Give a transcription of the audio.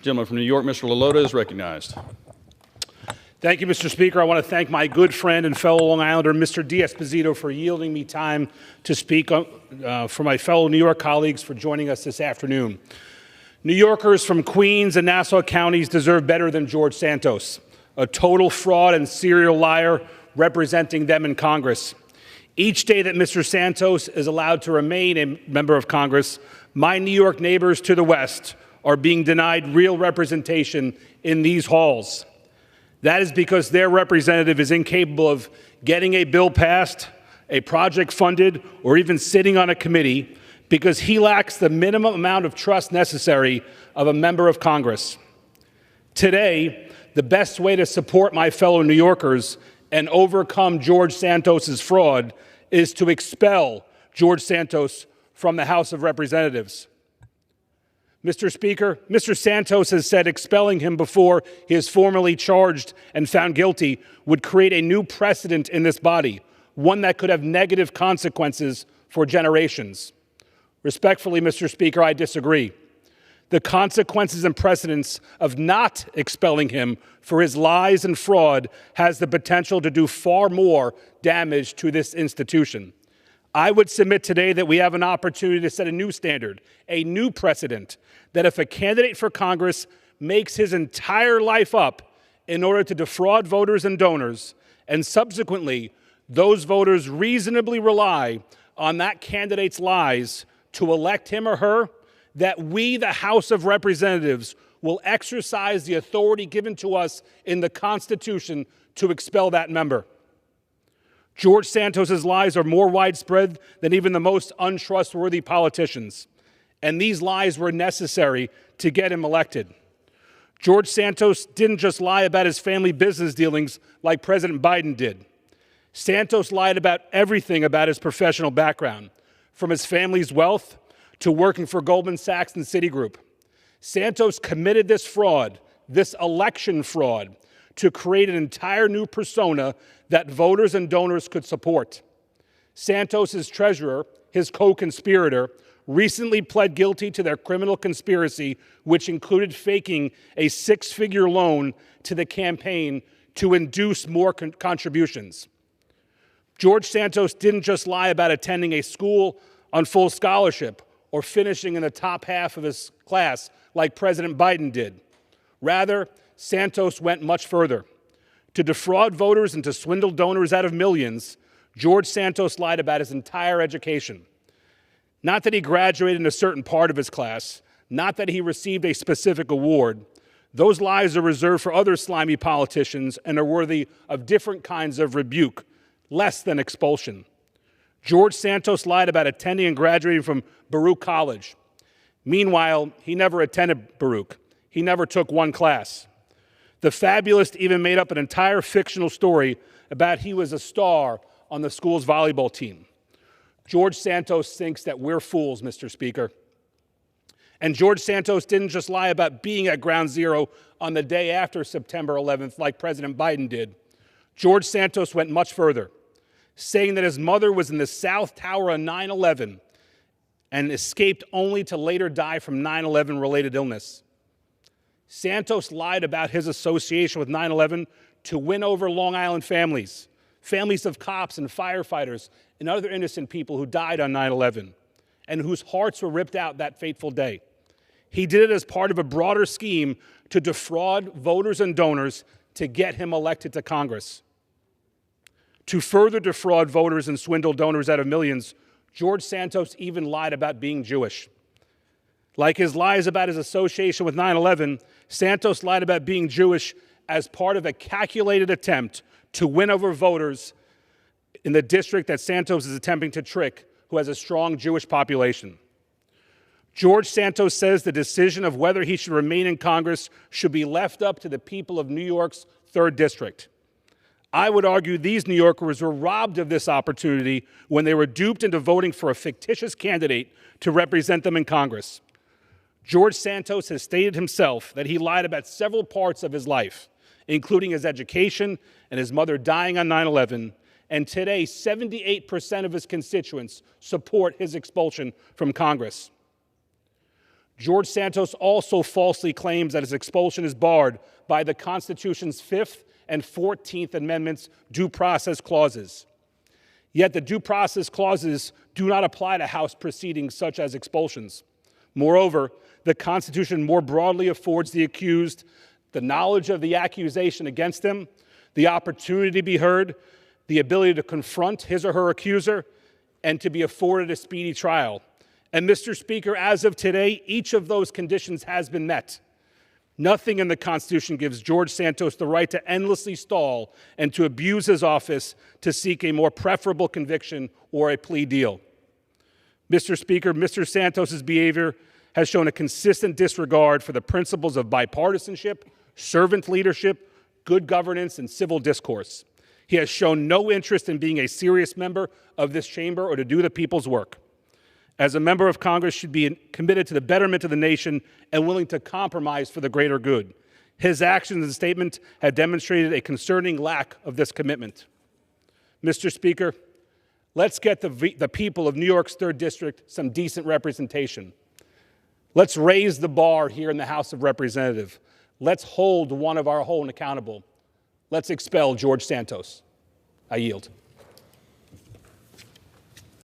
Gentleman from New York, Mr. Lalota, is recognized. Thank you, Mr. Speaker. I want to thank my good friend and fellow Long Islander, Mr. D'Esposito, for yielding me time to speak for my fellow New York colleagues for joining us this afternoon. New Yorkers from Queens and Nassau counties deserve better than George Santos, a total fraud and serial liar representing them in Congress. Each day that Mr. Santos is allowed to remain a member of Congress, my New York neighbors to the west are being denied real representation in these halls. That is because their representative is incapable of getting a bill passed, a project funded, or even sitting on a committee because he lacks the minimum amount of trust necessary of a member of Congress. Today, the best way to support my fellow New Yorkers and overcome George Santos's fraud is to expel George Santos from the House of Representatives. Mr. Speaker, Mr. Santos has said expelling him before he is formally charged and found guilty would create a new precedent in this body, one that could have negative consequences for generations. Respectfully, Mr. Speaker, I disagree. The consequences and precedents of not expelling him for his lies and fraud has the potential to do far more damage to this institution. I would submit today that we have an opportunity to set a new standard, a new precedent, that if a candidate for Congress makes his entire life up in order to defraud voters and donors, and subsequently those voters reasonably rely on that candidate's lies to elect him or her, that we, the House of Representatives, will exercise the authority given to us in the Constitution to expel that member. George Santos's lies are more widespread than even the most untrustworthy politicians, and these lies were necessary to get him elected. George Santos didn't just lie about his family business dealings like President Biden did. Santos lied about everything about his professional background, from his family's wealth to working for Goldman Sachs and Citigroup. Santos committed this fraud, this election fraud, to create an entire new persona that voters and donors could support. Santos's treasurer, his co-conspirator, recently pled guilty to their criminal conspiracy, which included faking a six-figure loan to the campaign to induce more contributions. George Santos didn't just lie about attending a school on full scholarship or finishing in the top half of his class like President Biden did. Rather, Santos went much further. To defraud voters and to swindle donors out of millions, George Santos lied about his entire education. Not that he graduated in a certain part of his class, not that he received a specific award. Those lies are reserved for other slimy politicians and are worthy of different kinds of rebuke, less than expulsion. George Santos lied about attending and graduating from Baruch College. Meanwhile, he never attended Baruch. He never took one class. The fabulist even made up an entire fictional story about he was a star on the school's volleyball team. George Santos thinks that we're fools, Mr. Speaker. And George Santos didn't just lie about being at Ground Zero on the day after September 11th like President Biden did. George Santos went much further, saying that his mother was in the South Tower on 9/11 and escaped only to later die from 9/11 related illness. Santos lied about his association with 9/11 to win over Long Island families, families of cops and firefighters and other innocent people who died on 9/11 and whose hearts were ripped out that fateful day. He did it as part of a broader scheme to defraud voters and donors to get him elected to Congress. To further defraud voters and swindle donors out of millions, George Santos even lied about being Jewish. Like his lies about his association with 9/11, Santos lied about being Jewish as part of a calculated attempt to win over voters in the district that Santos is attempting to trick, who has a strong Jewish population. George Santos says the decision of whether he should remain in Congress should be left up to the people of New York's 3rd District. I would argue these New Yorkers were robbed of this opportunity when they were duped into voting for a fictitious candidate to represent them in Congress. George Santos has stated himself that he lied about several parts of his life, including his education and his mother dying on 9/11, and today 78% of his constituents support his expulsion from Congress. George Santos also falsely claims that his expulsion is barred by the Constitution's 5th and 14th Amendments due process clauses. Yet the due process clauses do not apply to House proceedings such as expulsions. Moreover, the Constitution more broadly affords the accused the knowledge of the accusation against them, the opportunity to be heard, the ability to confront his or her accuser, and to be afforded a speedy trial. And Mr. Speaker, as of today, each of those conditions has been met. Nothing in the Constitution gives George Santos the right to endlessly stall and to abuse his office to seek a more preferable conviction or a plea deal. Mr. Speaker, Mr. Santos's behavior has shown a consistent disregard for the principles of bipartisanship, servant leadership, good governance, and civil discourse. He has shown no interest in being a serious member of this chamber or to do the people's work. As a member of Congress, should be committed to the betterment of the nation and willing to compromise for the greater good. His actions and statement have demonstrated a concerning lack of this commitment. Mr. Speaker, let's get the people of New York's 3rd District some decent representation. Let's raise the bar here in the House of Representatives. Let's hold one of our own accountable. Let's expel George Santos. I yield.